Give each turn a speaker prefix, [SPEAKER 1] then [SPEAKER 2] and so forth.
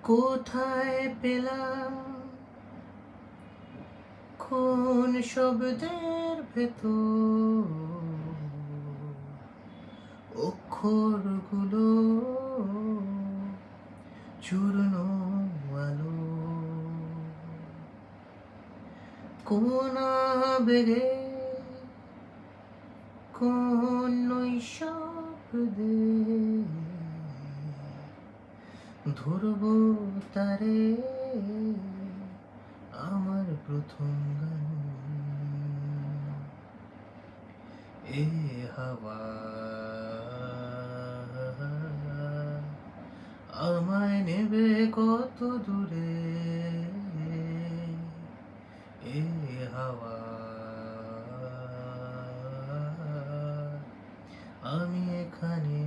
[SPEAKER 1] কোথায় পেলাম কোন শব্দের ভেতর অক্ষরগুলো চূর্ণ আলো, কোন আবেগে কোন নৈশব্দে ধরব তারে আমার প্রথম গান। এ হাওয়া আমায় নেবে কত দূরে, এ হাওয়া আমি এখানে